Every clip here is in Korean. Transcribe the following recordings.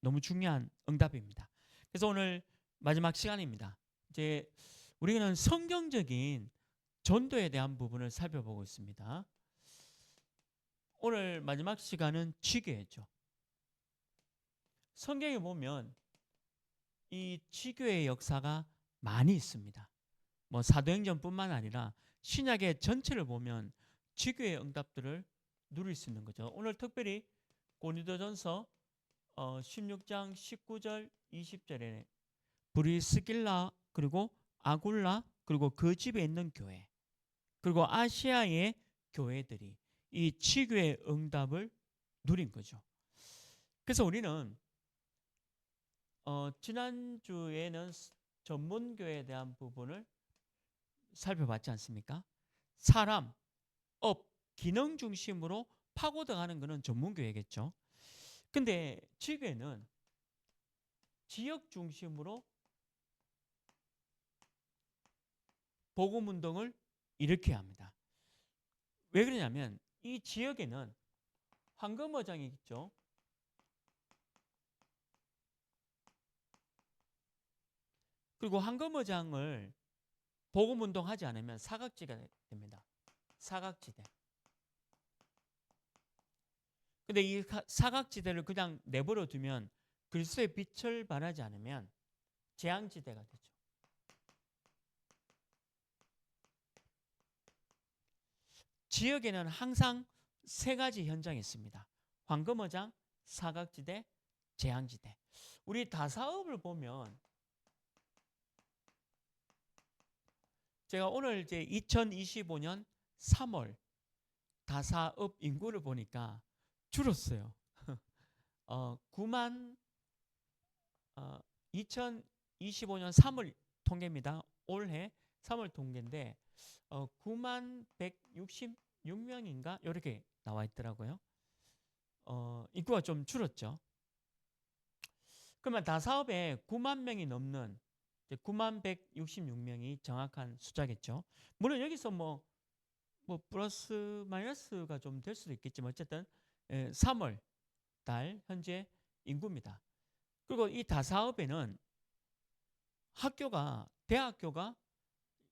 너무 중요한 응답입니다. 그래서 오늘 마지막 시간입니다. 이제 우리는 성경적인 전도에 대한 부분을 살펴보고 있습니다. 오늘 마지막 시간은 지교회죠. 성경에 보면 이 지교의 역사가 많이 있습니다. 뭐 사도행전뿐만 아니라 신약의 전체를 보면 지교의 응답들을 누릴 수 있는 거죠. 오늘 특별히 고린도전서 16장 19절 20절에 브리스길라 그리고 아굴라 그리고 그 집에 있는 교회 그리고 아시아의 교회들이 이 지교의 응답을 누린 거죠. 그래서 우리는 지난주에는 전문교회에 대한 부분을 살펴봤지 않습니까? 사람, 업, 기능 중심으로 파고들어가는 것은 전문교회겠죠. 근데 지교회는 지역 중심으로 복음운동을 일으켜야 합니다. 왜 그러냐면 이 지역에는 황금어장이 있죠. 그리고 황금어장을 복음운동하지 않으면 사각지가 됩니다. 사각지대. 근데 이 사각지대를 그냥 내버려 두면 그리스도의 빛을 발하지 않으면 재앙지대가 되죠. 지역에는 항상 세 가지 현장이 있습니다. 황금어장, 사각지대, 재앙지대. 우리 다사업을 보면 제가 오늘 이제 2025년 3월 다사업 인구를 보니까 줄었어요. 9만 2025년 3월 통계입니다. 올해 3월 통계인데 9만 166명인가 이렇게 나와 있더라고요. 인구가 좀 줄었죠. 그러면 다사업에 9만 명이 넘는 9만 166명이 정확한 숫자겠죠. 물론 여기서 뭐 플러스 마이너스가 좀 될 수도 있겠지만 어쨌든 3월 달 현재 인구입니다. 그리고 이 다사업에는 대학교가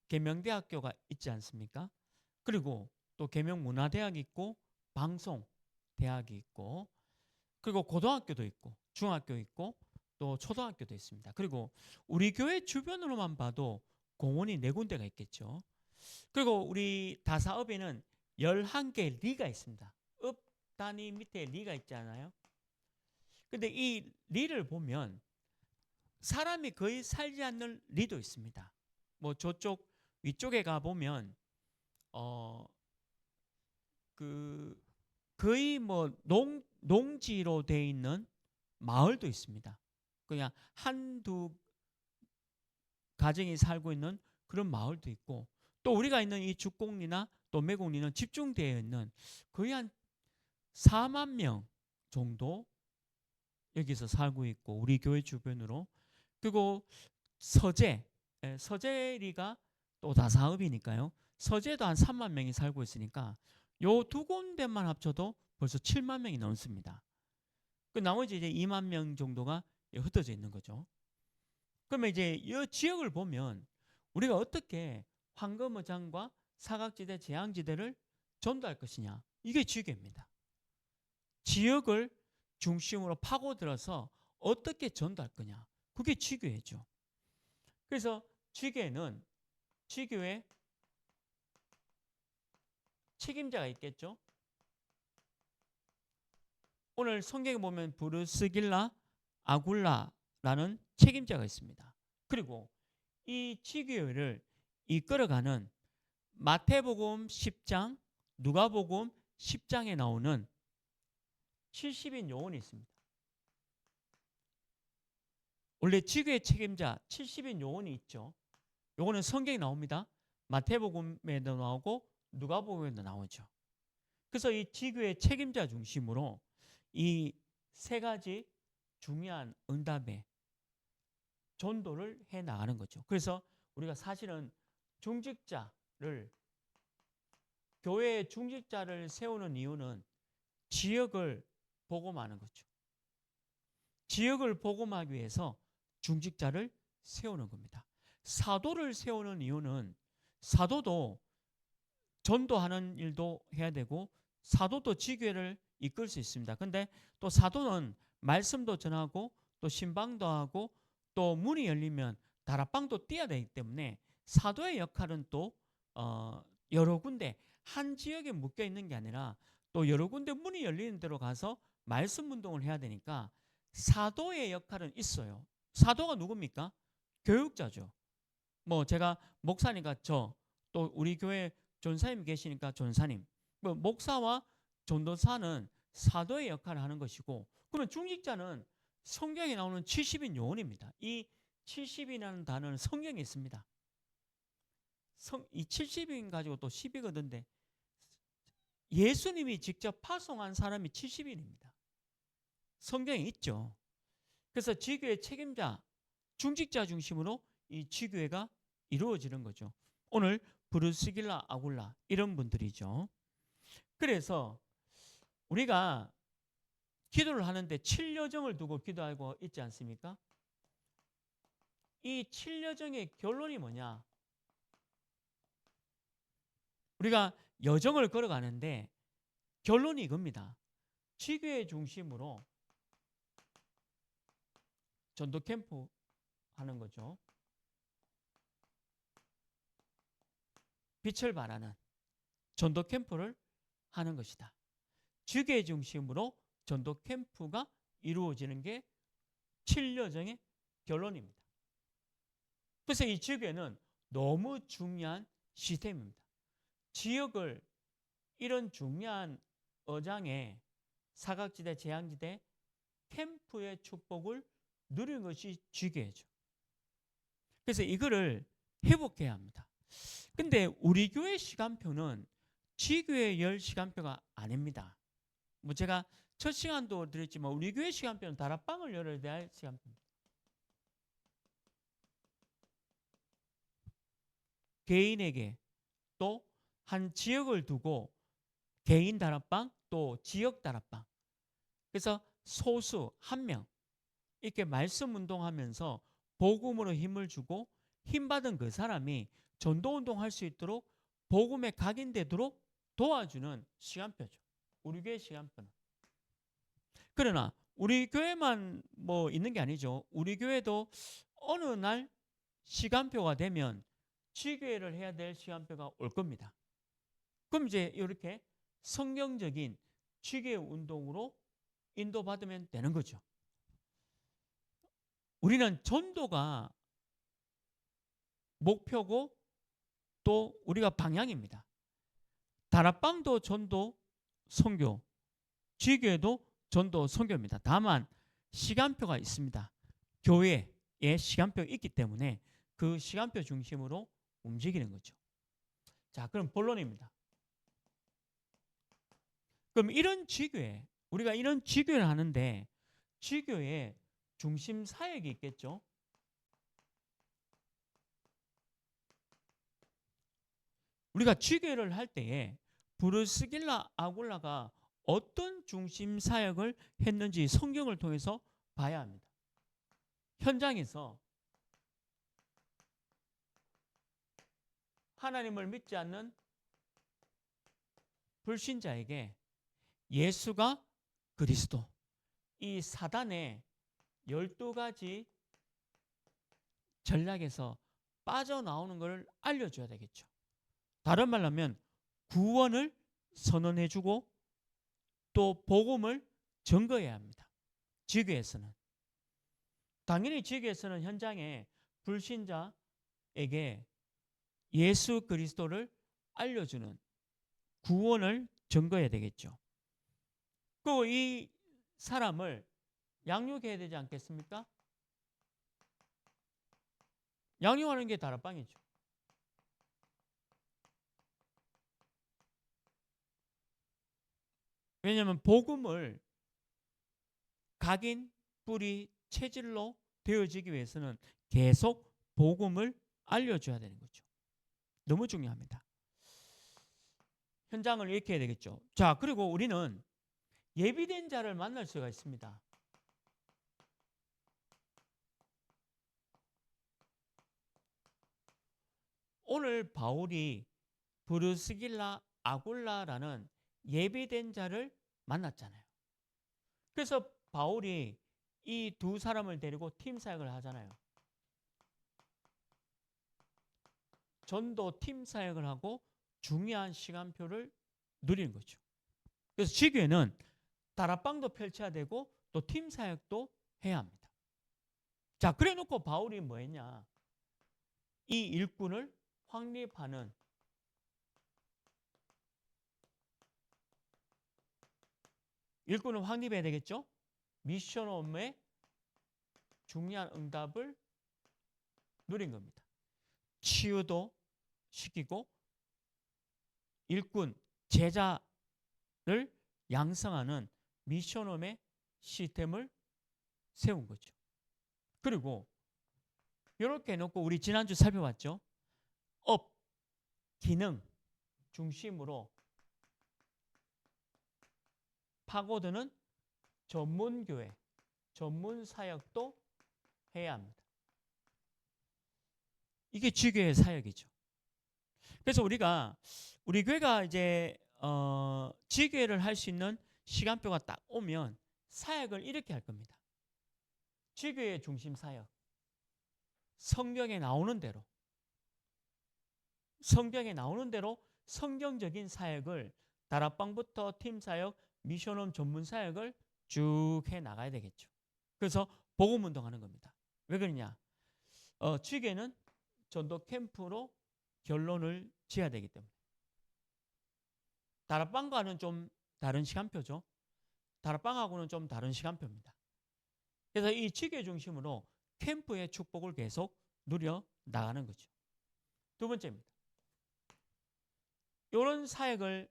계명대학교가 있지 않습니까? 그리고 또 계명문화대학이 있고 방송대학이 있고 그리고 고등학교도 있고 중학교 있고 또 초등학교도 있습니다. 그리고 우리 교회 주변으로만 봐도 공원이 4군데가 있겠죠. 그리고 우리 다사업에는 11개 리가 있습니다. 업 단위 밑에 리가 있잖아요. 근데 이 리를 보면 사람이 거의 살지 않는 리도 있습니다. 뭐 저쪽 위쪽에 가 보면 그 거의 뭐 농지로 돼 있는 마을도 있습니다. 그냥 한두 가정이 살고 있는 그런 마을도 있고 또 우리가 있는 이 죽공리나 또 매공리는 집중되어 있는 거의 한 4만 명 정도 여기서 살고 있고 우리 교회 주변으로 그리고 서재리가 또 다사업이니까요. 서재도 한 3만 명이 살고 있으니까 요 두 군데만 합쳐도 벌써 7만 명이 넘습니다. 그 나머지 이제 2만 명 정도가 흩어져 있는 거죠. 그러면 이제 이 지역을 보면 우리가 어떻게 황금어장과 사각지대, 재앙지대를 전도할 것이냐 이게 지교입니다. 지역을 중심으로 파고들어서 어떻게 전도할 거냐 그게 지교회죠. 그래서 지교회는 지교회 책임자가 있겠죠. 오늘 성경에 보면 브루스길라 아굴라라는 책임자가 있습니다. 그리고 이 지교회를 이끌어가는 마태복음 10장, 누가복음 10장에 나오는 70인 요원이 있습니다. 원래 지교회 책임자 70인 요원이 있죠. 요거는 성경에 나옵니다. 마태복음에도 나오고 누가복음에도 나오죠. 그래서 이 지교회 책임자 중심으로 이 세 가지 중요한 응답에 전도를 해 나가는 거죠. 그래서 우리가 사실은 교회의 중직자를 세우는 이유는 지역을 복음하는 거죠. 지역을 복음하기 위해서 중직자를 세우는 겁니다. 사도를 세우는 이유는 사도도 전도하는 일도 해야 되고 사도도 지교회를 이끌 수 있습니다. 근데 또 사도는 말씀도 전하고 또 신방도 하고 또 문이 열리면 다락방도 뛰어야 되기 때문에 사도의 역할은 또 여러 군데 한 지역에 묶여 있는 게 아니라 또 여러 군데 문이 열리는 데로 가서 말씀 운동을 해야 되니까 사도의 역할은 있어요. 사도가 누굽니까? 교육자죠. 뭐 제가 목사니까 저, 또 우리 교회 전사님 계시니까 전사님, 뭐 목사와 전도사는 사도의 역할을 하는 것이고, 그러면 중직자는 성경에 나오는 70인 요원입니다. 이 70이라는 단어는 성경에 있습니다. 이 70인 가지고 또 10이거든요. 예수님이 직접 파송한 사람이 70인입니다. 성경에 있죠. 그래서 지교회 책임자, 중직자 중심으로 이 지교회가 이루어지는 거죠. 오늘 브루스길라, 아굴라 이런 분들이죠. 그래서 우리가 기도를 하는데 7여정을 두고 기도하고 있지 않습니까? 이 7여정의 결론이 뭐냐? 우리가 여정을 걸어가는데 결론이 이겁니다. 지교회 중심으로 전도 캠프 하는 거죠. 빛을 발하는 전도 캠프를 하는 것이다. 지교회 중심으로 전도 캠프가 이루어지는 게 7여정의 결론입니다. 그래서 이 지교회는 너무 중요한 시스템입니다. 지역을 이런 중요한 어장에 사각지대, 재앙지대 캠프의 축복을 누리는 것이 지교회죠. 그래서 이거를 회복해야 합니다. 근데 우리 교회 시간표는 지교회 열 시간표가 아닙니다. 뭐 제가 첫 시간도 드렸지만 우리 교회 시간표는 다락방을 열어야 될 시간표입니다. 개인에게 또 한 지역을 두고 개인 다락방 또 지역 다락방, 그래서 소수 한 명 이렇게 말씀 운동하면서 복음으로 힘을 주고 힘받은 그 사람이 전도 운동할 수 있도록 복음에 각인되도록 도와주는 시간표죠. 우리 교회 시간표는. 그러나 우리 교회만 뭐 있는 게 아니죠. 우리 교회도 어느 날 시간표가 되면 지교회를 해야 될 시간표가 올 겁니다. 그럼 이제 이렇게 성경적인 지교회 운동으로 인도받으면 되는 거죠. 우리는 전도가 목표고 또 우리가 방향입니다. 다락방도 전도 선교, 지교회도 전도 선교입니다. 다만 시간표가 있습니다. 교회에 시간표가 있기 때문에 그 시간표 중심으로 움직이는 거죠. 자, 그럼 본론입니다. 그럼 이런 지교회, 우리가 이런 지교회를 하는데 지교회에 중심 사역이 있겠죠. 우리가 지교회를 할 때에 브루스길라, 아굴라가 어떤 중심 사역을 했는지 성경을 통해서 봐야 합니다. 현장에서 하나님을 믿지 않는 불신자에게 예수가 그리스도, 이 사단의 12가지 전략에서 빠져나오는 것을 알려줘야 되겠죠. 다른 말로 하면 구원을 선언해주고 또 복음을 증거해야 합니다. 지교에서는. 당연히 지교에서는 현장에 불신자에게 예수 그리스도를 알려주는 구원을 증거해야 되겠죠. 그리고 이 사람을 양육해야 되지 않겠습니까? 양육하는 게 다락방이죠. 왜냐하면 복음을 각인, 뿌리, 체질로 되어지기 위해서는 계속 복음을 알려줘야 되는 거죠. 너무 중요합니다. 현장을 이렇게 해야 되겠죠. 자, 그리고 우리는 예비된 자를 만날 수가 있습니다. 오늘 바울이 브르스길라 아굴라라는 예비된 자를 만났잖아요. 그래서 바울이 이 두 사람을 데리고 팀 사역을 하잖아요. 전도 팀 사역을 하고 중요한 시간표를 누리는 거죠. 그래서 지교회는 다락방도 펼쳐야 되고 또 팀 사역도 해야 합니다. 자, 그래 놓고 바울이 뭐 했냐? 이 일꾼을 확립하는 일꾼을 확립해야 되겠죠? 미션 업무에 중요한 응답을 누린 겁니다. 치유도 시키고 일꾼, 제자를 양성하는 미션홈의 시스템을 세운 거죠. 그리고 이렇게 해놓고 우리 지난주 살펴봤죠. 업, 기능 중심으로 파고드는 전문교회, 전문사역도 해야 합니다. 이게 지교회 사역이죠. 그래서 우리 교회가 이제 지교회를 할 수 있는 시간표가 딱 오면 사역을 이렇게 할 겁니다. 지교회 중심 사역. 성경에 나오는 대로 성경적인 사역을 다락방부터 팀 사역, 미션홈 전문 사역을 쭉 해 나가야 되겠죠. 그래서 복음 운동하는 겁니다. 왜 그러냐? 지교회는 전도 캠프로 결론을 지어야 되기 때문에. 다락방과는 좀 다른 시간표죠. 다락방하고는 좀 다른 시간표입니다. 그래서 이 지교회 중심으로 캠프의 축복을 계속 누려 나가는 거죠. 두 번째입니다. 이런 사역을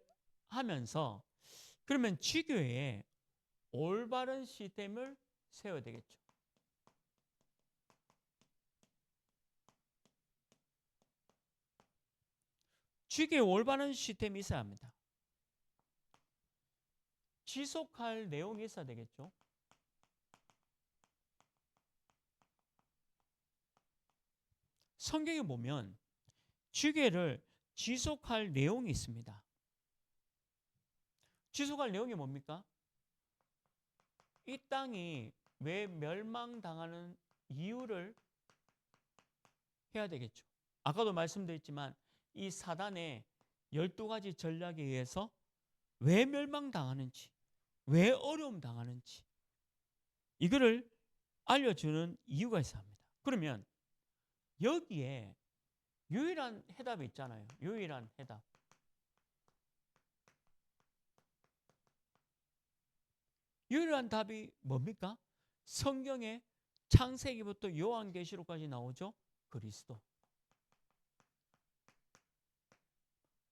하면서 그러면 지교회에 올바른 시스템을 세워야 되겠죠. 지교회에 올바른 시스템이 있어야 합니다. 지속할 내용이 있어야 되겠죠. 성경에 보면 지교회를 지속할 내용이 있습니다. 지속할 내용이 뭡니까? 이 땅이 왜 멸망당하는 이유를 해야 되겠죠. 아까도 말씀드렸지만 이 사단의 12가지 전략에 의해서 왜 멸망당하는지, 왜 어려움 당하는지 이거를 알려주는 이유가 있어야 합니다. 그러면 여기에 유일한 해답이 있잖아요. 유일한 해답. 유일한 답이 뭡니까? 성경에 창세기부터 요한계시록까지 나오죠. 그리스도.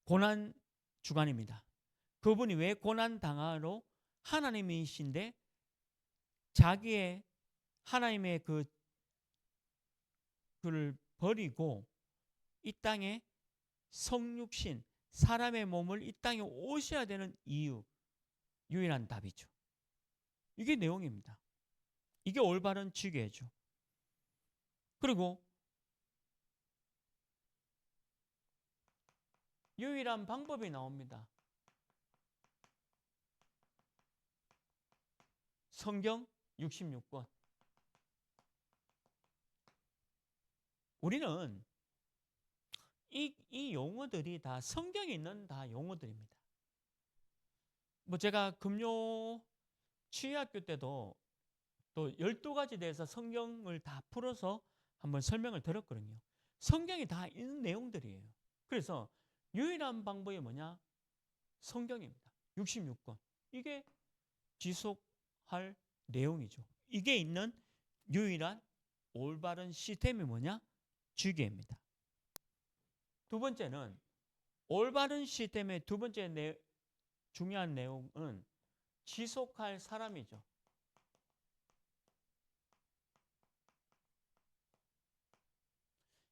고난 주간입니다. 그분이 왜 고난 당하러 하나님이신데 자기의 하나님의 그를 버리고 이 땅에 성육신 사람의 몸을 이 땅에 오셔야 되는 이유, 유일한 답이죠. 이게 내용입니다. 이게 올바른 지교회죠. 그리고 유일한 방법이 나옵니다. 성경 66권. 우리는 이 용어들이 다 성경에 있는 다 용어들입니다. 뭐 제가 금요 치유학교 때도 또 12가지 대해서 성경을 다 풀어서 한번 설명을 들었거든요. 성경이 다 있는 내용들이에요. 그래서 유일한 방법이 뭐냐? 성경입니다. 66권. 이게 지속할 내용이죠. 이게 있는 유일한 올바른 시스템이 뭐냐? 지교회입니다. 두 번째는 올바른 시스템의 두 번째 중요한 내용은 지속할 사람이죠.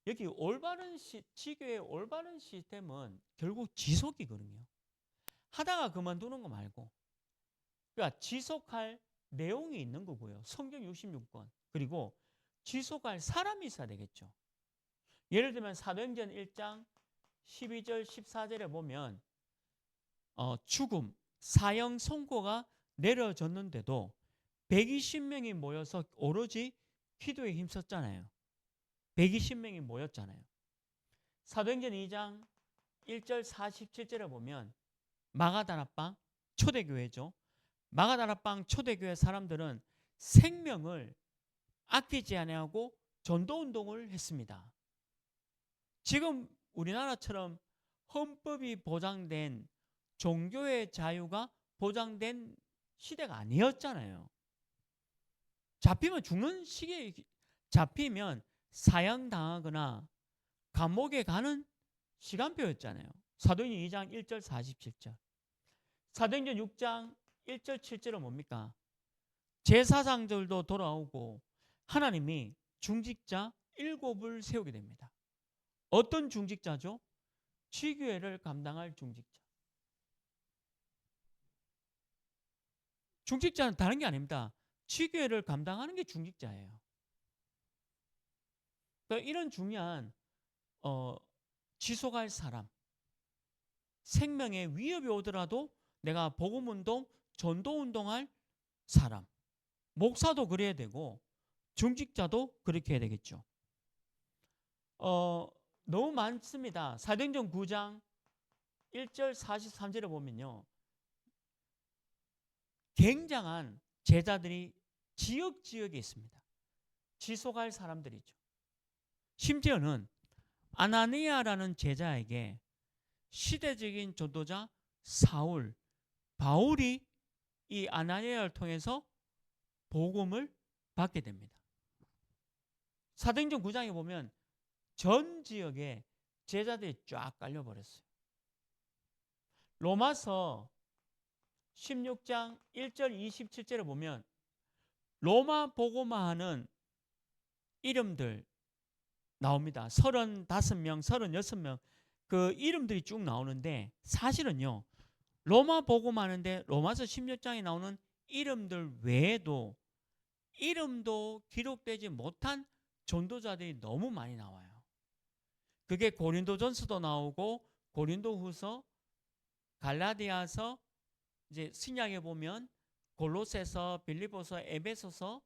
여기 지교의 올바른 시스템은 결국 지속이거든요. 하다가 그만두는 거 말고. 그러니까 지속할 내용이 있는 거고요. 성경 66권. 그리고 지속할 사람이 있어야 되겠죠. 예를 들면 사도행전 1장 12절 14절에 보면 죽음, 사형 선고가 내려졌는데도 120명이 모여서 오로지 기도에 힘썼잖아요. 120명이 모였잖아요. 사도행전 2장 1절 47절에 보면 마가다락방 초대교회죠. 마가다락방 초대교회 사람들은 생명을 아끼지 아니하고 전도운동을 했습니다. 지금 우리나라처럼 헌법이 보장된 종교의 자유가 보장된 시대가 아니었잖아요. 잡히면 죽는 시기에 잡히면 사형당하거나 감옥에 가는 시간표였잖아요. 사도행전 2장 1절 47절. 사도행전 6장 1절 7절은 뭡니까? 제사장들도 돌아오고 하나님이 중직자 7을 세우게 됩니다. 어떤 중직자죠? 지교회를 감당할 중직자. 중직자는 다른 게 아닙니다. 지교회를 감당하는 게 중직자예요. 그러니까 이런 중요한 지속할 사람, 생명에 위협이 오더라도 내가 복음운동, 전도운동할 사람, 목사도 그래야 되고 중직자도 그렇게 해야 되겠죠. 너무 많습니다. 사도행전 9장 1절 43절에 보면요, 굉장한 제자들이 지역지역에 있습니다. 지속할 사람들이죠. 심지어는 아나니아라는 제자에게 시대적인 전도자 사울, 바울이 이 아나니아를 통해서 복음을 받게 됩니다. 사도행전 9장에 보면 전 지역에 제자들이 쫙 깔려버렸어요. 로마서 16장 1절 27절에 보면 로마 복음화하는 이름들 나옵니다. 35명, 36명 그 이름들이 쭉 나오는데 사실은요, 로마 복음하는데 로마서 16장에 나오는 이름들 외에도 이름도 기록되지 못한 전도자들이 너무 많이 나와요. 그게 고린도전서도 나오고 고린도후서, 갈라디아서, 이제 신약에 보면 골로새서, 빌립보서, 에베소서,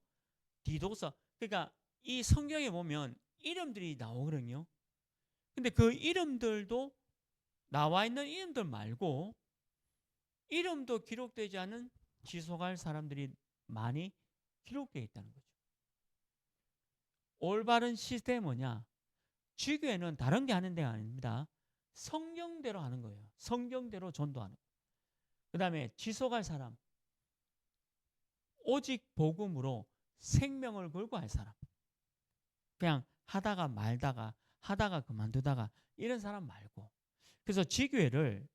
디도서, 그러니까 이 성경에 보면 이름들이 나오거든요. 근데 그 이름들도 나와 있는 이름들 말고 이름도 기록되지 않은 지속할 사람들이 많이 기록되어 있다는 거죠. 올바른 시스템은 뭐냐? 지교회는 다른 게 하는 데가 아닙니다. 성경대로 하는 거예요. 성경대로 전도하는 거예요. 그 다음에 지속할 사람, 오직 복음으로 생명을 걸고 할 사람, 그냥 하다가 말다가 하다가 그만두다가 이런 사람 말고. 그래서 지교회를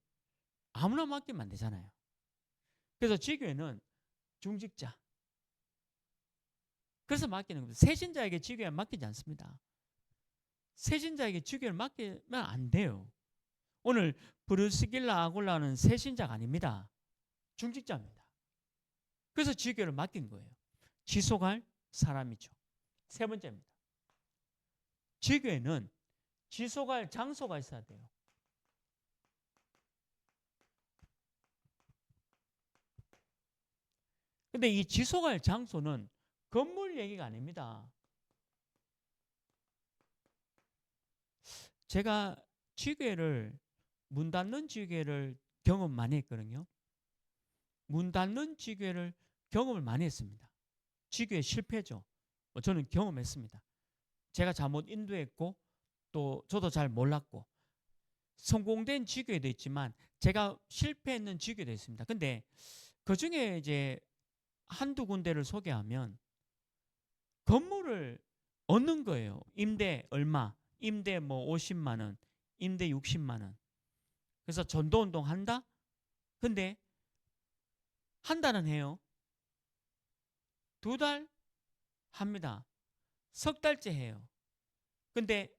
아무나 맡기면 안 되잖아요. 그래서 지교회는 중직자, 그래서 맡기는 겁니다. 새신자에게 지교회 맡기지 않습니다. 새신자에게 지교회를 맡기면 안 돼요. 오늘 브루스길라 아굴라는 새신자가 아닙니다. 중직자입니다. 그래서 지교회를 맡긴 거예요. 지속할 사람이죠. 세 번째입니다. 지교회는 지속할 장소가 있어야 돼요. 근데 이 지속할 장소는 건물 얘기가 아닙니다. 제가 지교회를 문 닫는 지교회를 경험 많이 했거든요. 문 닫는 지교회를 경험을 많이 했습니다. 지교회 실패죠. 저는 경험했습니다. 제가 잘못 인도했고 또 저도 잘 몰랐고 성공된 지교회도 있지만 제가 실패했는 지교회도 있습니다. 근데 그 중에 이제 한두 군데를 소개하면 건물을 얻는 거예요. 임대 얼마? 임대 뭐 50만 원, 임대 60만 원. 그래서 전도운동 한다? 근데 한 달은 해요. 2달 합니다. 석 달째 해요. 근데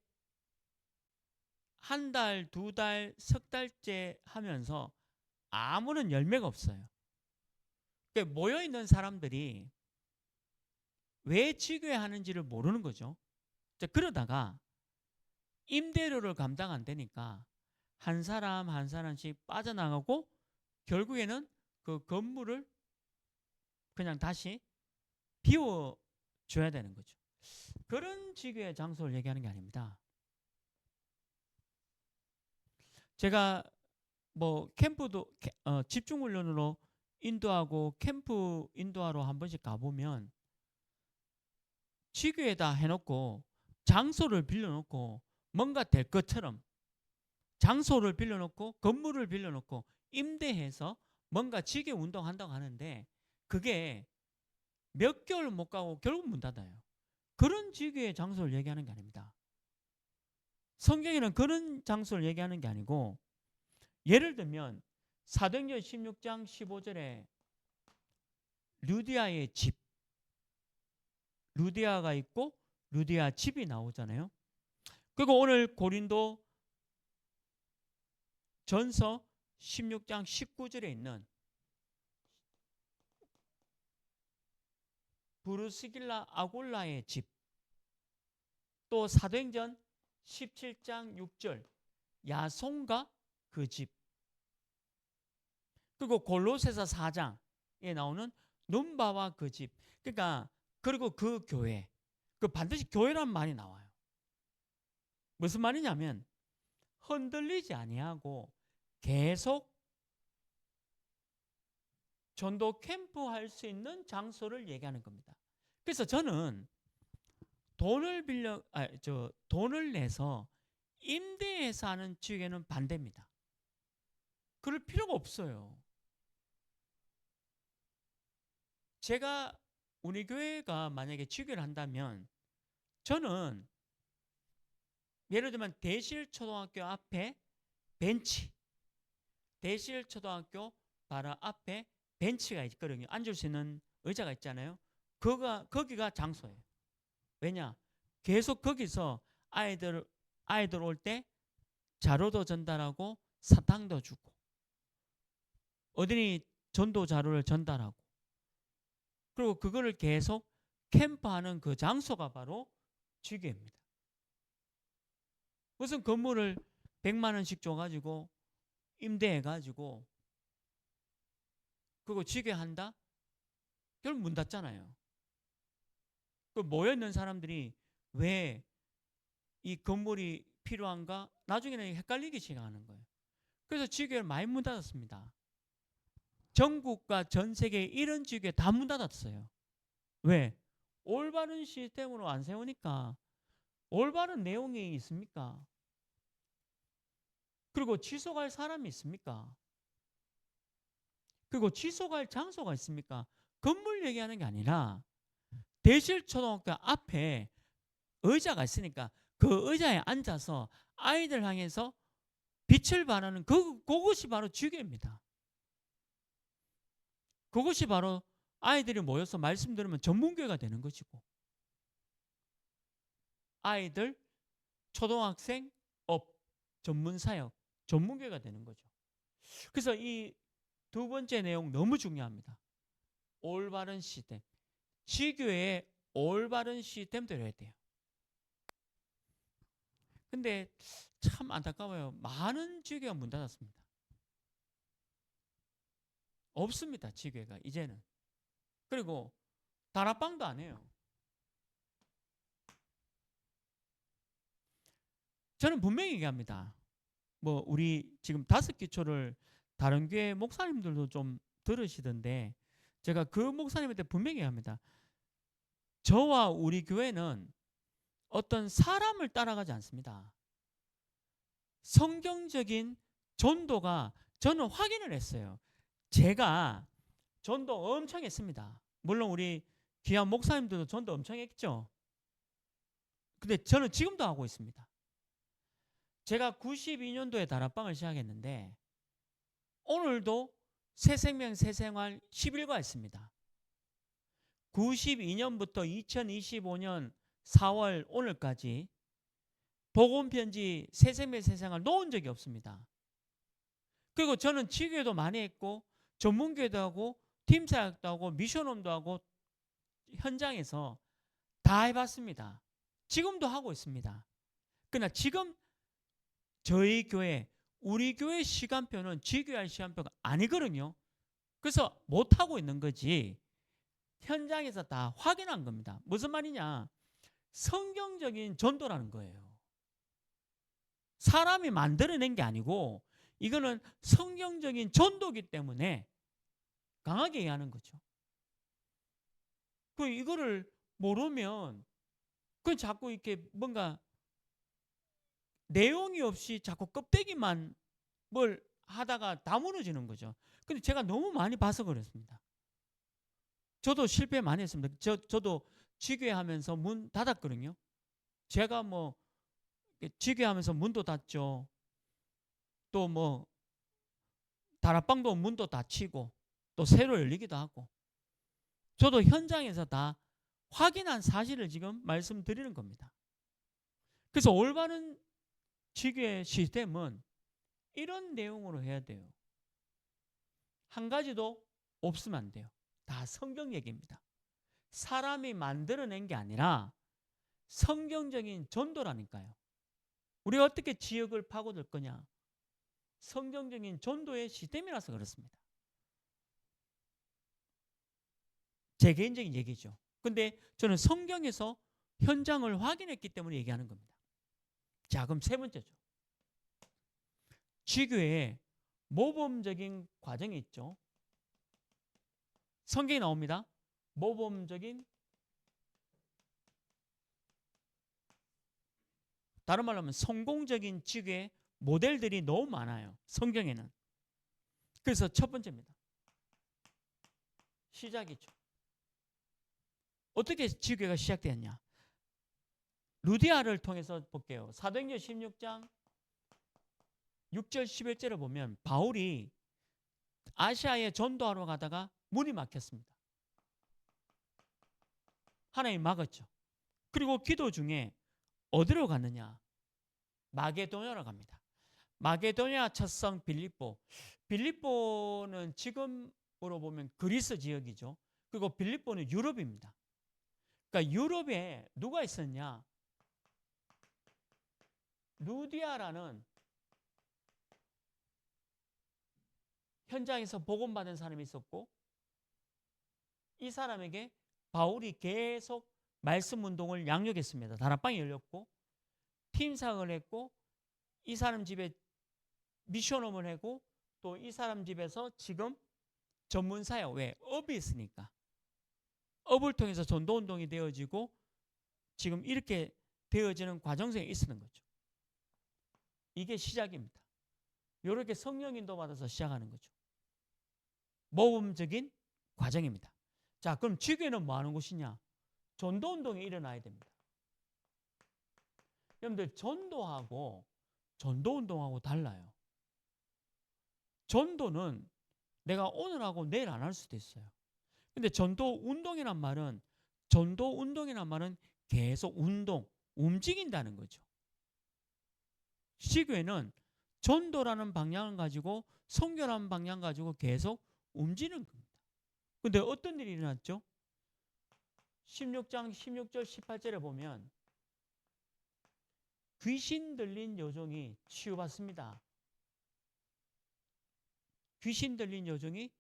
한 달, 2달, 석 달째 하면서 아무런 열매가 없어요. 그러니까 모여있는 사람들이 왜 지교회 하는지를 모르는 거죠. 그러다가 임대료를 감당 안 되니까 한 사람 한 사람씩 빠져나가고 결국에는 그 건물을 그냥 다시 비워줘야 되는 거죠. 그런 식의 장소를 얘기하는 게 아닙니다. 제가 뭐 캠프도 집중훈련으로 인도하고 캠프 인도하러 한 번씩 가보면 지구에다 해놓고 장소를 빌려놓고 뭔가 될 것처럼 장소를 빌려놓고 건물을 빌려놓고 임대해서 뭔가 지게 운동한다고 하는데 그게 몇 개월 못 가고 결국 문 닫아요. 그런 지구의 장소를 얘기하는 게 아닙니다. 성경에는 그런 장소를 얘기하는 게 아니고 예를 들면 사도행전 16장 15절에 루디아의 집, 루디아가 있고 루디아 집이 나오잖아요. 그리고 오늘 고린도 전서 16장 19절에 있는 브루스길라 아골라의 집, 또 사도행전 17장 6절 야손과 그 집, 그리고 골로새서 4장에 나오는 눈바와 그 집, 그러니까 그리고 그 교회, 그 반드시 교회란 말이 나와요. 무슨 말이냐면 흔들리지 아니하고 계속 전도 캠프 할 수 있는 장소를 얘기하는 겁니다. 그래서 저는 돈을 내서 임대해서 하는 측에는 반대입니다. 그럴 필요가 없어요. 제가 우리 교회가 만약에 지교를 한다면 저는 예를 들면 대실초등학교 앞에 벤치, 대실초등학교 바로 앞에 벤치가 있거든요. 앉을 수 있는 의자가 있잖아요. 거기가 장소예요. 왜냐? 계속 거기서 아이들 올 때 자료도 전달하고 사탕도 주고 어린이 전도 자료를 전달하고 그리고 그거를 계속 캠프하는 그 장소가 바로 지교입니다. 무슨 건물을 100만 원씩 줘가지고 임대해가지고 그거 지교한다? 결국 문 닫잖아요. 그 모여있는 사람들이 왜 이 건물이 필요한가? 나중에는 헷갈리기 시작하는 거예요. 그래서 지교를 많이 문 닫았습니다. 전국과 전 세계 이런 지교에 다 문 닫았어요. 왜? 올바른 시스템으로 안 세우니까 올바른 내용이 있습니까? 그리고 지속할 사람이 있습니까? 그리고 지속할 장소가 있습니까? 건물 얘기하는 게 아니라 대실초등학교 앞에 의자가 있으니까 그 의자에 앉아서 아이들 향해서 빛을 발하는 그것이 바로 지교입니다. 그것이 바로 아이들이 모여서 말씀 들으면 전문교회가 되는 것이고 아이들, 초등학생, 업, 전문사역, 전문교회가 되는 거죠. 그래서 이 두 번째 내용 너무 중요합니다. 올바른 시스템. 지교회의 올바른 시스템대로 해야 돼요. 근데 참 안타까워요. 많은 지교회가 문 닫았습니다. 없습니다. 지교회가 이제는. 그리고 다락방도 안 해요. 저는 분명히 얘기합니다. 뭐 우리 지금 5기초를 다른 교회 목사님들도 좀 들으시던데 제가 그 목사님한테 분명히 합니다. 저와 우리 교회는 어떤 사람을 따라가지 않습니다. 성경적인 전도가 저는 확인을 했어요. 제가 전도 엄청 했습니다. 물론 우리 귀한 목사님들도 전도 엄청 했죠. 근데 저는 지금도 하고 있습니다. 제가 92년도에 다락방을 시작했는데 오늘도 새생명 새생활 11과 있습니다. 92년부터 2025년 4월 오늘까지 복음편지 새생명 새생활 놓은 적이 없습니다. 그리고 저는 지교회도 많이 했고 전문교회도 하고 팀사역도 하고 미션홈도 하고 현장에서 다 해봤습니다. 지금도 하고 있습니다. 그러나 지금 저희 교회, 우리 교회 시간표는 지교회 시간표가 아니거든요. 그래서 못하고 있는 거지 현장에서 다 확인한 겁니다. 무슨 말이냐? 성경적인 전도라는 거예요. 사람이 만들어낸 게 아니고 이거는 성경적인 전도이기 때문에 강하게 얘기하는 거죠. 그 이거를 모르면 그 자꾸 이렇게 뭔가 내용이 없이 자꾸 껍데기만 뭘 하다가 다 무너지는 거죠. 근데 제가 너무 많이 봐서 그렇습니다. 저도 실패 많이 했습니다. 저도 지교하면서 문 닫았거든요. 제가 뭐 지교하면서 문도 닫죠. 또 뭐 다락방도 문도 닫히고 또 새로 열리기도 하고 저도 현장에서 다 확인한 사실을 지금 말씀드리는 겁니다. 그래서 올바른 지교의 시스템은 이런 내용으로 해야 돼요. 한 가지도 없으면 안 돼요. 다 성경 얘기입니다. 사람이 만들어낸 게 아니라 성경적인 전도라니까요. 우리가 어떻게 지역을 파고들 거냐? 성경적인 전도의 시스템이라서 그렇습니다. 제 개인적인 얘기죠. 근데 저는 성경에서 현장을 확인했기 때문에 얘기하는 겁니다. 자, 그럼 세 번째죠. 지교에 모범적인 과정이 있죠. 성경에 나옵니다. 모범적인, 다른 말로 하면 성공적인 지교의 모델들이 너무 많아요. 성경에는. 그래서 첫 번째입니다. 시작이죠. 어떻게 지교가 시작되었냐? 루디아를 통해서 볼게요. 사도행전 16장 6절 11절을 보면 바울이 아시아에 전도하러 가다가 문이 막혔습니다. 하나님 막았죠. 그리고 기도 중에 어디로 갔느냐? 마게도냐로 갑니다. 마게도냐 첫성 빌립보. 빌립보는 지금으로 보면 그리스 지역이죠. 그리고 빌립보는 유럽입니다. 그러니까 유럽에 누가 있었냐? 루디아라는 현장에서 복음받은 사람이 있었고 이 사람에게 바울이 계속 말씀 운동을 양육했습니다. 다락방이 열렸고 팀상을 했고 이 사람 집에 미션홈을 하고 또 이 사람 집에서 지금 전문사예요. 왜? 업이 있으니까. 업을 통해서 전도운동이 되어지고 지금 이렇게 되어지는 과정성이 있는 거죠. 이게 시작입니다. 이렇게 성령 인도 받아서 시작하는 거죠. 모범적인 과정입니다. 자, 그럼 지교회는 뭐 하는 곳이냐? 전도운동이 일어나야 됩니다. 여러분들 전도하고 전도운동하고 달라요. 전도는 내가 오늘 하고 내일 안 할 수도 있어요. 근데 전도운동이란 말은 계속 운동, 움직인다는 거죠. 지교회는 전도라는 방향을 가지고 선교라는 방향 가지고 계속 움직이는 겁니다. 근데 어떤 일이 일어났죠? 16장 16절 18절에 보면 귀신 들린 여종이 치유받습니다. 귀신 들린 여종이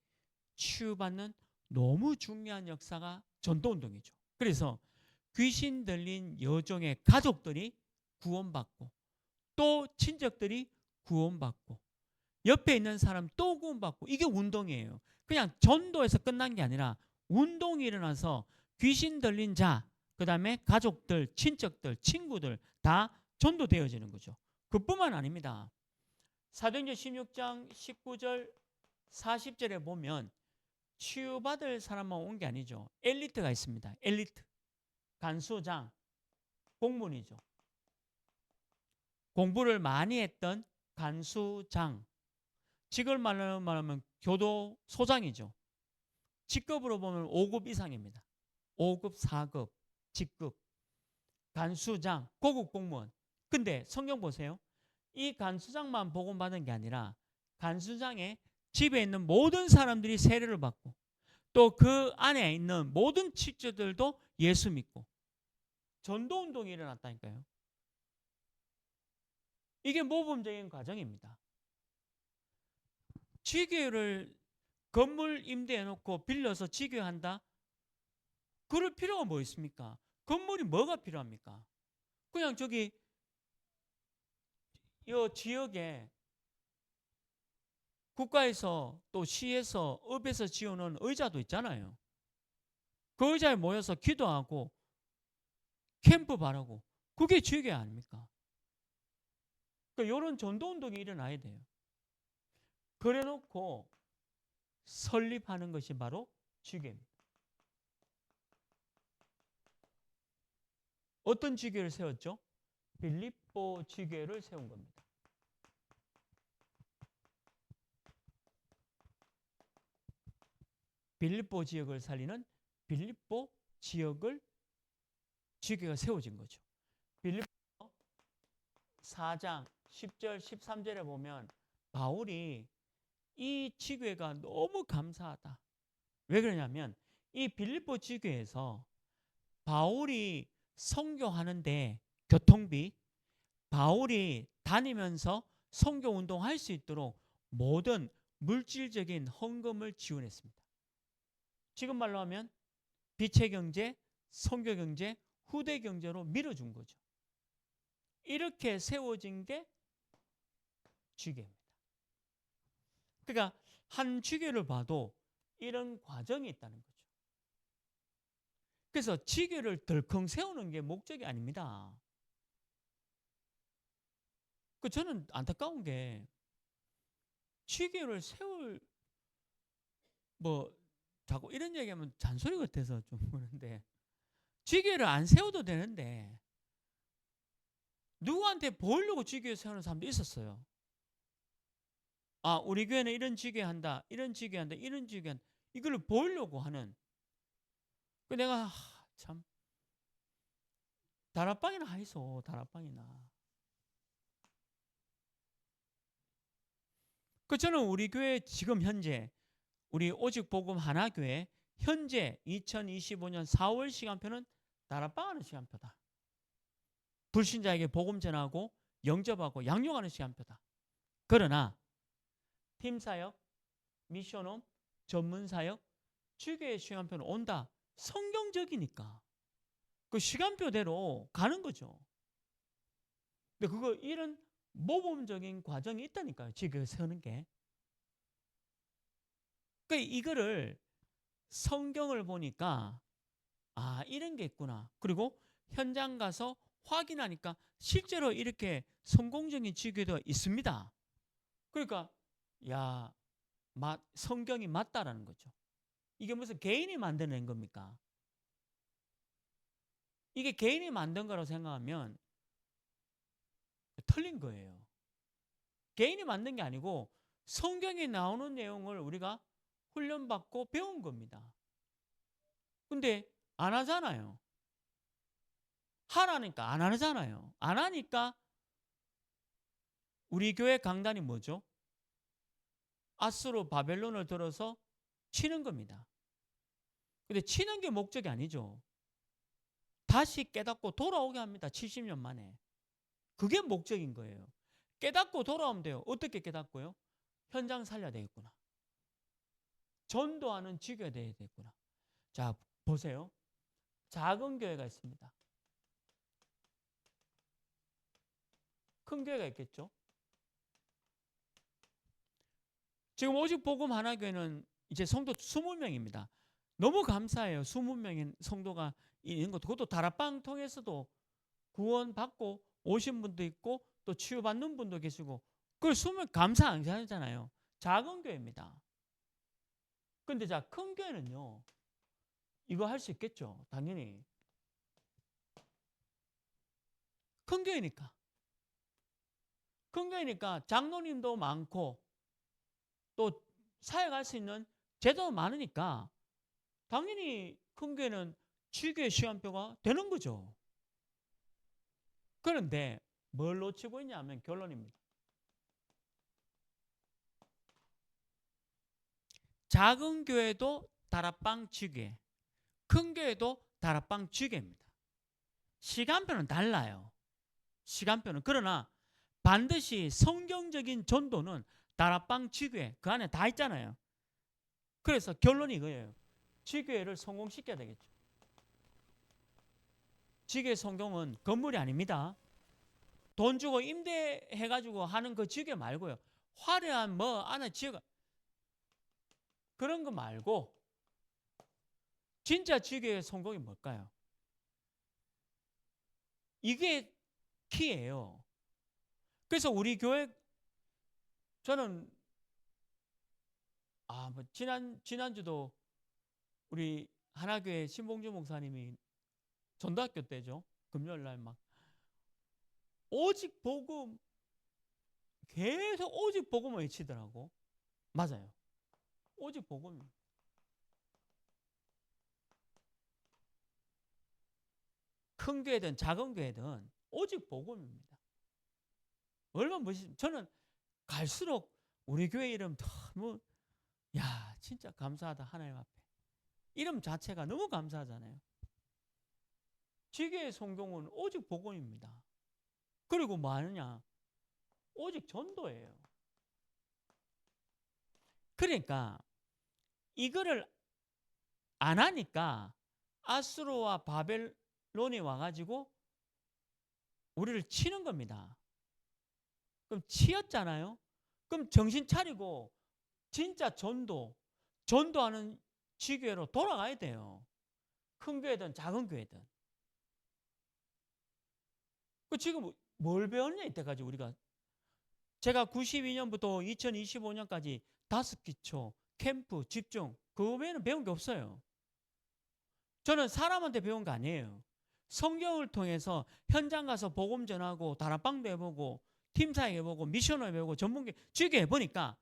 치유받는 너무 중요한 역사가 전도운동이죠. 그래서 귀신 들린 여종의 가족들이 구원받고 또 친척들이 구원받고 옆에 있는 사람 또 구원받고 이게 운동이에요. 그냥 전도에서 끝난 게 아니라 운동이 일어나서 귀신 들린 자, 그 다음에 가족들, 친척들, 친구들 다 전도되어지는 거죠. 그뿐만 아닙니다. 사도행전 16장 19절 40절에 보면 치유받을 사람만 온 게 아니죠. 엘리트가 있습니다. 엘리트, 간수장, 공문이죠. 공부를 많이 했던 간수장, 직을 말하면 교도소장이죠. 직급으로 보면 5급 이상입니다. 5급, 4급, 직급, 간수장, 고급 공무원. 근데 성경 보세요. 이 간수장만 복음받은 게 아니라 간수장의 집에 있는 모든 사람들이 세례를 받고 또 그 안에 있는 모든 친척들도 예수 믿고 전도운동이 일어났다니까요. 이게 모범적인 과정입니다. 지교를 건물 임대해놓고 빌려서 지교한다? 그럴 필요가 뭐 있습니까? 건물이 뭐가 필요합니까? 그냥 저기 이 지역에 국가에서 또 시에서 업에서 지어놓은 의자도 있잖아요. 그 의자에 모여서 기도하고 캠프 바라고 그게 지교 아닙니까? 그러니까 이런 전도운동이 일어나야 돼요. 그래놓고 설립하는 것이 바로 지교입니다. 어떤 지교를 세웠죠? 빌립보 지교를 세운 겁니다. 빌립보 지역을 살리는 빌립보 지역을 지교가 세워진 거죠. 빌립보 4장 10절 13절에 보면 바울이 이 지교회가 너무 감사하다. 왜 그러냐면 이 빌립보 지교회에서 바울이 선교하는데 교통비, 바울이 다니면서 선교 운동할 수 있도록 모든 물질적인 헌금을 지원했습니다. 지금 말로 하면 빛의 경제, 선교 경제, 후대 경제로 밀어준 거죠. 이렇게 세워진 게 지교입니다. 그러니까 한 지교를 봐도 이런 과정이 있다는 거죠. 그래서 지교를 덜컹 세우는 게 목적이 아닙니다. 저는 안타까운 게 지교를 세울 자꾸 이런 얘기하면 잔소리 같아서 좀 그런데 지교를 안 세워도 되는데 누구한테 보이려고 지교회 세우는 사람도 있었어요. 아, 우리 교회는 이런 지교회 한다, 이런 지교회 한다, 이런 지교회 한다. 이걸 보이려고 하는. 내가 참 다락방이나 하이소, 다락방이나. 저는 우리 교회 지금 현재 우리 오직 복음 하나교회 현재 2025년 4월 시간표는 다락방하는 시간표다. 불신자에게 복음 전하고 영접하고 양육하는 시간표다. 그러나 팀사역, 미션홈, 전문사역, 주교의 시간표는 온다. 성경적이니까 그 시간표대로 가는 거죠. 근데 이런 모범적인 과정이 있다니까요. 지금 세우는 게. 이거를 성경을 보니까 아, 이런 게 있구나. 그리고 현장 가서 확인하니까 실제로 이렇게 성공적인 지교회가 있습니다. 그러니까 야, 성경이 맞다라는 거죠. 이게 무슨 개인이 만들어낸 겁니까? 이게 개인이 만든 거라고 생각하면 틀린 거예요. 개인이 만든 게 아니고 성경에 나오는 내용을 우리가 훈련받고 배운 겁니다. 근데 안 하잖아요. 하라니까 안 하잖아요. 안 하니까 우리 교회 강단이 뭐죠? 아수르 바벨론을 들어서 치는 겁니다. 근데 치는 게 목적이 아니죠. 다시 깨닫고 돌아오게 합니다. 70년 만에. 그게 목적인 거예요. 깨닫고 돌아오면 돼요. 어떻게 깨닫고요? 현장 살려야 되겠구나. 전도하는 지교가 돼야 되겠구나. 자, 보세요. 작은 교회가 있습니다. 큰 교회가 있겠죠. 지금 오직 복음 하나교회는 이제 성도 20명입니다. 너무 감사해요. 20명의 성도가 있는 것도. 그것도 다락방 통해서도 구원받고 오신 분도 있고 또 치유받는 분도 계시고 그걸 20명 감사 안 하잖아요. 작은 교회입니다. 근데 자, 큰 교회는요. 이거 할 수 있겠죠. 당연히. 큰 교회니까. 큰 교회니까 장로님도 많고 또 사역할 수 있는 제도도 많으니까 당연히 큰 교회는 지교의 시간표가 되는 거죠. 그런데 뭘 놓치고 있냐면 결론입니다. 작은 교회도 다락방 지교회, 큰 교회도 다락방 지교회입니다. 시간표는 달라요. 시간표는. 그러나 반드시 성경적인 전도는 다락방 지교회 그 안에 다 있잖아요. 그래서 결론이 이거예요. 지교회를 성공시켜야 되겠죠. 지교회 성공은 건물이 아닙니다. 돈 주고 임대해가지고 하는 그 지교회 말고요. 화려한 뭐 안에 지교가 그런 거 말고 진짜 지교회 성공이 뭘까요? 이게 키예요. 그래서 우리 교회 저는 뭐 지난주도 우리 하나교회 신봉주 목사님이 전도학교 때죠. 금요일 날 막 오직 복음 계속 오직 복음을 외치더라고. 맞아요. 오직 복음. 큰 교회든 작은 교회든 오직 복음입니다. 얼마나 멋있. 저는 갈수록 우리 교회 이름 너무 야 진짜 감사하다 하나님 앞에. 이름 자체가 너무 감사하잖아요. 지교의 성공은 오직 복음입니다. 그리고 뭐 하느냐? 오직 전도예요. 그러니까 이거를 안 하니까 아수르와 바벨론이 와가지고 우리를 치는 겁니다. 그럼 치였잖아요. 그럼 정신 차리고 진짜 전도하는 지교회로 돌아가야 돼요. 큰 교회든 작은 교회든. 그 지금 뭘 배웠냐 이때까지 우리가. 제가 92년부터 2025년까지 5기초, 캠프, 집중 그 외에는 배운 게 없어요. 저는 사람한테 배운 거 아니에요. 성경을 통해서 현장 가서 복음 전하고 다락방도 해보고 팀사역 해보고 미션을 해보고 전문기 주게 해보니까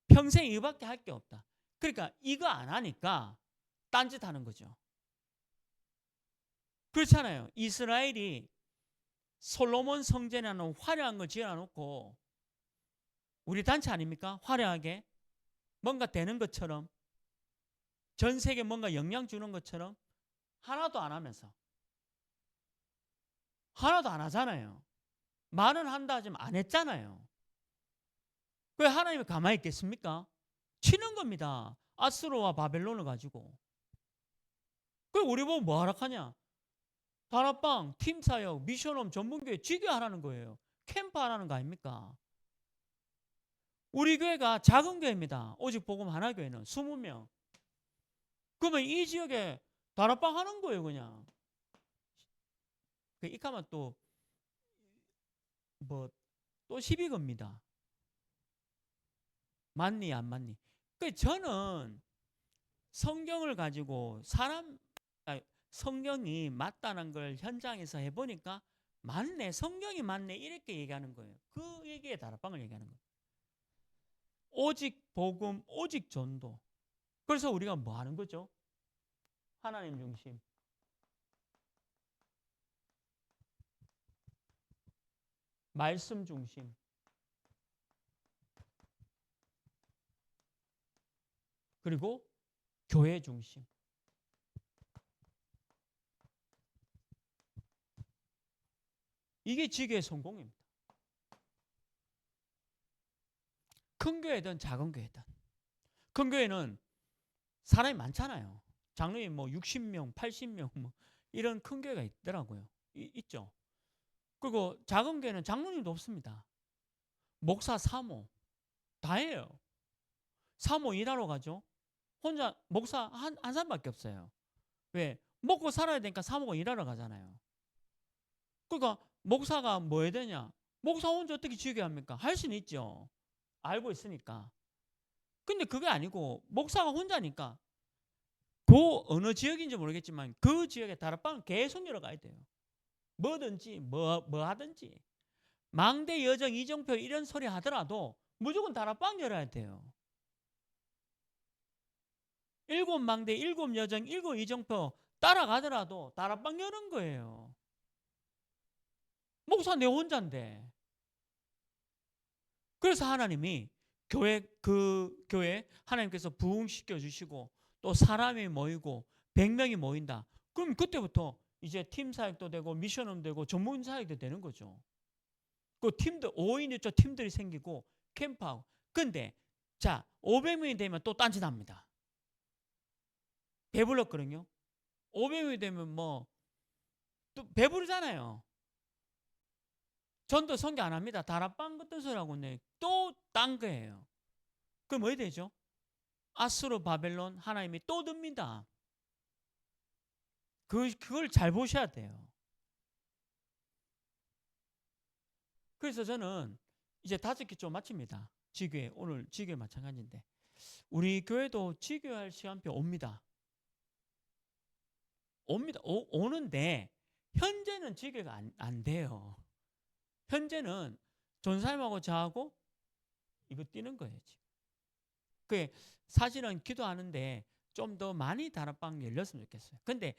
평생 이거밖에 할 게 없다. 그러니까 이거 안 하니까 딴짓 하는 거죠. 그렇잖아요. 이스라엘이 솔로몬 성전이라는 화려한 걸 지어놓고 우리 단체 아닙니까? 화려하게 뭔가 되는 것처럼 전 세계 뭔가 영향 주는 것처럼 하나도 안 하면서 하나도 안 하잖아요. 말은 한다 하지만 안 했잖아요. 왜 하나님이 가만히 있겠습니까? 치는 겁니다. 아수르와 바벨론을 가지고. 그 우리 보고 뭐 하라 하냐? 다락방, 팀사역, 미션홈, 전문교회 지교하라는 거예요. 캠프 하라는 거 아닙니까? 우리 교회가 작은 교회입니다. 오직 복음 하나 교회는 20명. 그러면 이 지역에 다락방 하는 거예요, 그냥. 이카면 또 시비 겁니다. 맞니 안 맞니? 저는 성경을 가지고 성경이 맞다는 걸 현장에서 해보니까 맞네, 성경이 맞네 이렇게 얘기하는 거예요. 그 얘기에 다락방을 얘기하는 거예요. 오직 복음, 오직 전도. 그래서 우리가 뭐 하는 거죠? 하나님 중심. 말씀 중심. 그리고 교회 중심. 이게 지교의 성공입니다. 큰 교회든 작은 교회든. 큰 교회는 사람이 많잖아요. 장로님 60명, 80명 이런 큰 교회가 있더라고요. 있죠. 그리고 작은 교회는 장로님도 없습니다. 목사, 사모 다 해요. 사모 일하러 가죠. 혼자 목사 한 사람밖에 없어요. 왜? 먹고 살아야 되니까 사모가 일하러 가잖아요. 그러니까 목사가 뭐 해야 되냐? 목사 혼자 어떻게 지게 합니까? 할 수는 있죠. 알고 있으니까. 근데 그게 아니고 목사가 혼자니까 그 어느 지역인지 모르겠지만 그 지역에 다락방을 계속 열어가야 돼요. 뭐든지 뭐 하든지 망대, 여정, 이정표 이런 소리 하더라도 무조건 다락방 열어야 돼요. 7망대, 7여정, 7이정표 따라가더라도 다락방 여는 거예요. 목사 내 혼자인데. 그래서 하나님이 교회 하나님께서 부흥시켜 주시고 또 사람이 모이고 100명이 모인다. 그럼 그때부터 이제 팀 사역도 되고 미션은 되고 전문 사역도 되는 거죠. 그 팀들 5인 1조 팀들이 생기고 캠프하고. 근데 자 500명이 되면 또 딴짓합니다. 배불렀거든요. 500명이 되면 뭐 또 배부르잖아요. 전도 선교 안 합니다. 다락방 같은 소리하고 또 딴 거예요. 그럼 뭐 되죠? 아수르 바벨론 하나님이 또 듭니다. 그걸 잘 보셔야 돼요. 그래서 저는 이제 5개 좀 마칩니다. 지교회, 오늘 지교회 마찬가지인데 우리 교회도 지교할 시간표 옵니다. 오는데 현재는 지교가 안 돼요. 현재는 전사님하고 저하고 이거 뛰는 거예요. 지금. 그게 사실은 기도하는데 좀 더 많이 다락방 열렸으면 좋겠어요. 근데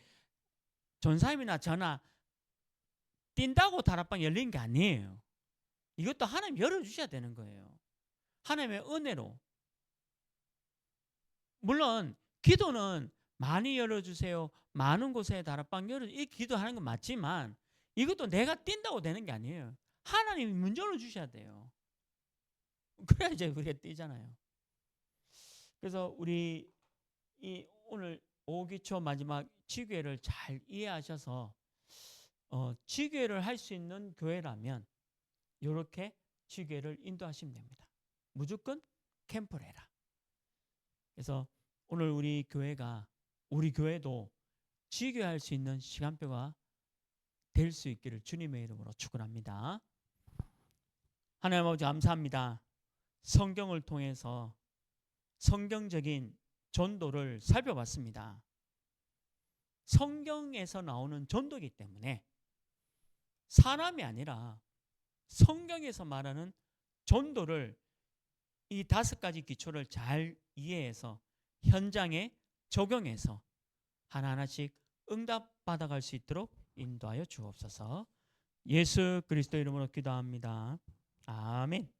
전사님이나 저나 뛴다고 다락방 열린 게 아니에요. 이것도 하나님 열어주셔야 되는 거예요. 하나님의 은혜로. 물론 기도는 많이 열어주세요. 많은 곳에 다락방 이 기도하는 건 맞지만 이것도 내가 뛴다고 되는 게 아니에요. 하나님이 먼저 열어주셔야 돼요. 그래야 이제 우리가 뛰잖아요. 그래서 우리 이 오늘 5기초 마지막 지교회를 잘 이해하셔서 지교회를 할 수 있는 교회라면 이렇게 지교회를 인도하시면 됩니다. 무조건 캠프를 해라. 그래서 오늘 우리 교회도 지교할 수 있는 시간표가 될 수 있기를 주님의 이름으로 축원합니다. 하나님 아버지 감사합니다. 성경을 통해서 성경적인 전도를 살펴봤습니다. 성경에서 나오는 전도이기 때문에 사람이 아니라 성경에서 말하는 전도를 이 5가지 기초를 잘 이해해서 현장에 적용해서 하나하나씩 응답받아갈 수 있도록 인도하여 주옵소서. 예수 그리스도 이름으로 기도합니다. 아멘.